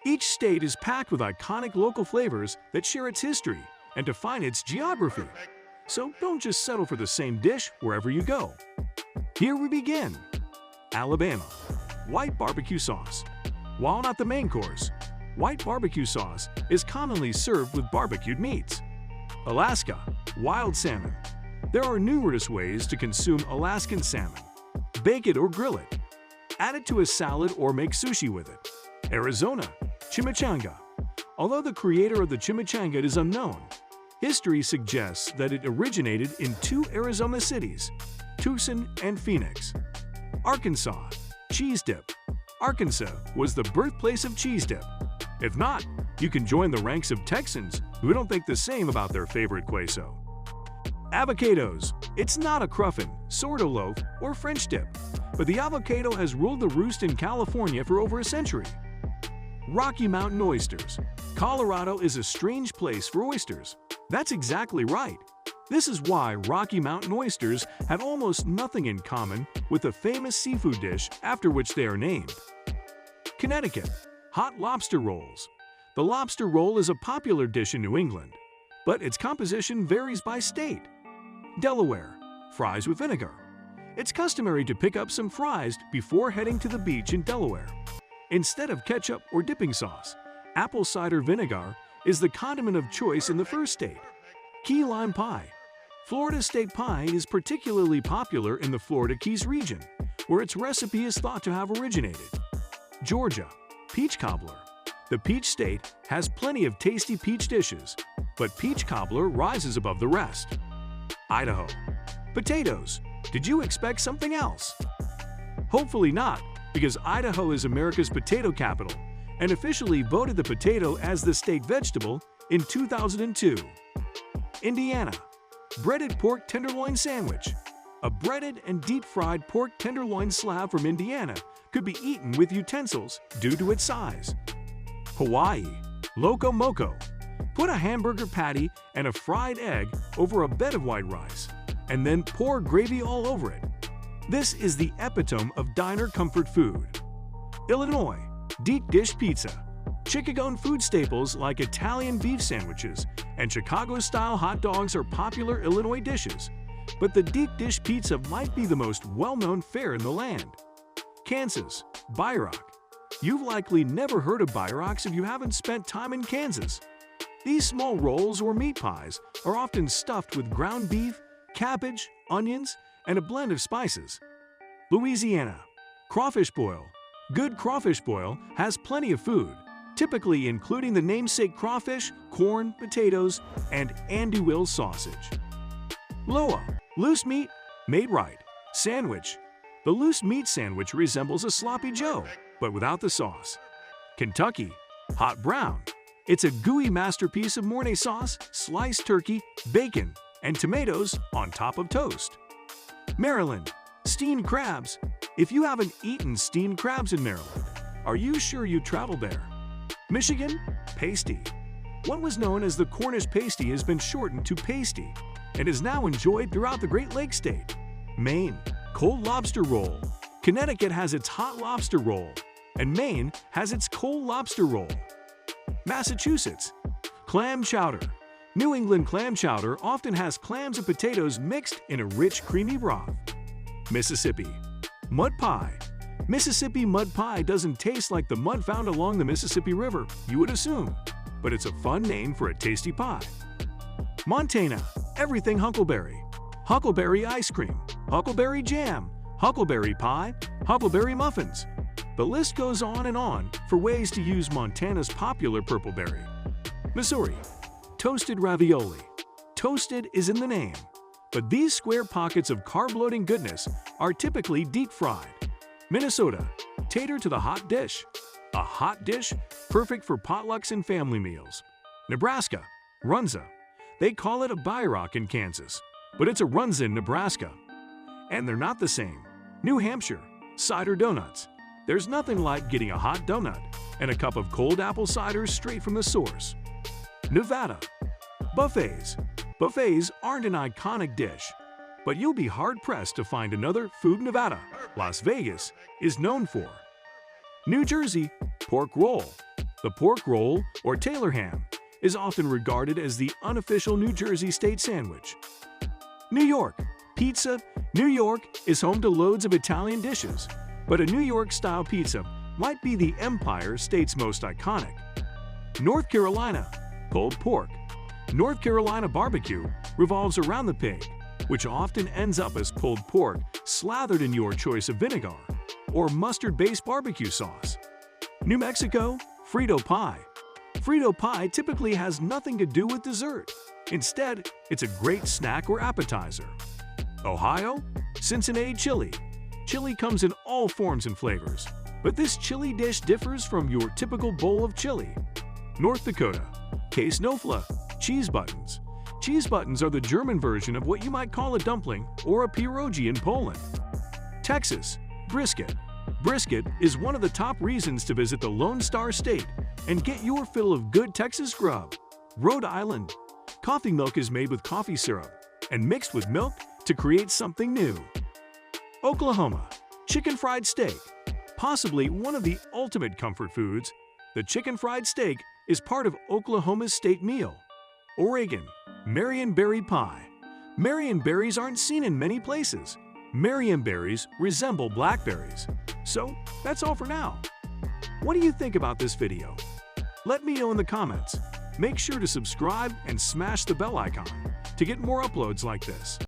Each state is packed with iconic local flavors that share its history and define its geography. So don't just settle for the same dish wherever you go. Here we begin. Alabama, white barbecue sauce. While not the main course, white barbecue sauce is commonly served with barbecued meats. Alaska, wild salmon. There are numerous ways to consume Alaskan salmon. Bake it or grill it. Add it to a salad or make sushi with it. Arizona, chimichanga. Although the creator of the chimichanga is unknown, history suggests that it originated in two Arizona cities, Tucson and Phoenix. Arkansas, cheese dip. Arkansas was the birthplace of cheese dip. If not, you can join the ranks of Texans who don't think the same about their favorite queso. Avocados. It's not a cruffin, sourdough loaf, or French dip, but the avocado has ruled the roost in California for over a century. Rocky Mountain oysters. Colorado is a strange place for oysters. That's exactly right. This is why Rocky Mountain oysters have almost nothing in common with the famous seafood dish after which they are named. Connecticut, hot lobster rolls. The lobster roll is a popular dish in New England, but its composition varies by state. Delaware, fries with vinegar. It's customary to pick up some fries before heading to the beach in Delaware. Instead of ketchup or dipping sauce, apple cider vinegar is the condiment of choice in the first state. Key lime pie. Florida state pie is particularly popular in the Florida Keys region, where its recipe is thought to have originated. Georgia, peach cobbler. The peach state has plenty of tasty peach dishes, but peach cobbler rises above the rest. Idaho, potatoes. Did you expect something else? Hopefully not, because Idaho is America's potato capital and officially voted the potato as the state vegetable in 2002. Indiana, breaded pork tenderloin sandwich. A breaded and deep-fried pork tenderloin slab from Indiana could be eaten with utensils due to its size. Hawaii, loco moco. Put a hamburger patty and a fried egg over a bed of white rice, and then pour gravy all over it. This is the epitome of diner comfort food. Illinois, deep dish pizza. Chicago food staples like Italian beef sandwiches and Chicago-style hot dogs are popular Illinois dishes, but the deep dish pizza might be the most well-known fare in the land. Kansas, Byrok. You've likely never heard of Byroks if you haven't spent time in Kansas. These small rolls or meat pies are often stuffed with ground beef, cabbage, onions, and a blend of spices. Louisiana, crawfish boil. Good crawfish boil has plenty of food, typically including the namesake crawfish, corn, potatoes, and Andy Wills sausage. Loa, loose meat, made right. Sandwich. The loose meat sandwich resembles a sloppy joe, but without the sauce. Kentucky, hot brown. It's a gooey masterpiece of Mornay sauce, sliced turkey, bacon, and tomatoes on top of toast. Maryland, steamed crabs. If you haven't eaten steamed crabs in Maryland, are you sure you traveled there? Michigan, pasty. What was known as the Cornish pasty has been shortened to pasty and is now enjoyed throughout the Great Lakes state. Maine, cold lobster roll. Connecticut has its hot lobster roll, and Maine has its cold lobster roll. Massachusetts, clam chowder. New England clam chowder often has clams and potatoes mixed in a rich, creamy broth. Mississippi, mud pie. Mississippi mud pie doesn't taste like the mud found along the Mississippi River, you would assume, but it's a fun name for a tasty pie. Montana, everything huckleberry. Huckleberry ice cream, huckleberry jam, huckleberry pie, huckleberry muffins. The list goes on and on for ways to use Montana's popular purple berry. Missouri, toasted ravioli. Toasted is in the name, but these square pockets of carb-loading goodness are typically deep-fried. Minnesota, tater to the hot dish. A hot dish perfect for potlucks and family meals. Nebraska, runza. They call it a Byrok in Kansas, but it's a runza in Nebraska. And they're not the same. New Hampshire, cider donuts. There's nothing like getting a hot donut and a cup of cold apple cider straight from the source. Nevada, buffets. Buffets aren't an iconic dish, but you'll be hard-pressed to find another food Nevada, Las Vegas, is known for. New Jersey, pork roll. The pork roll, or Taylor ham, is often regarded as the unofficial New Jersey state sandwich. New York. Pizza. New York is home to loads of Italian dishes, but a New York-style pizza might be the Empire State's most iconic. North Carolina. Pulled pork. North Carolina barbecue revolves around the pig, which often ends up as pulled pork slathered in your choice of vinegar or mustard-based barbecue sauce. New Mexico. Frito pie. Frito pie typically has nothing to do with dessert. Instead, it's a great snack or appetizer. Ohio. Cincinnati chili. Chili comes in all forms and flavors, but this chili dish differs from your typical bowl of chili. North Dakota. Knofle. Cheese buttons. Cheese buttons are the German version of what you might call a dumpling or a pierogi in Poland. Texas. Brisket. Brisket is one of the top reasons to visit the Lone Star State and get your fill of good Texas grub. Rhode Island. Coffee milk is made with coffee syrup and mixed with milk to create something new. Oklahoma. Chicken fried steak. Possibly one of the ultimate comfort foods, the chicken fried steak is part of Oklahoma's state meal. Oregon. Marionberry pie. Marionberries aren't seen in many places. Marionberries resemble blackberries. So that's all for now. What do you think about this video? Let me know in the comments. Make sure to subscribe and smash the bell icon to get more uploads like this.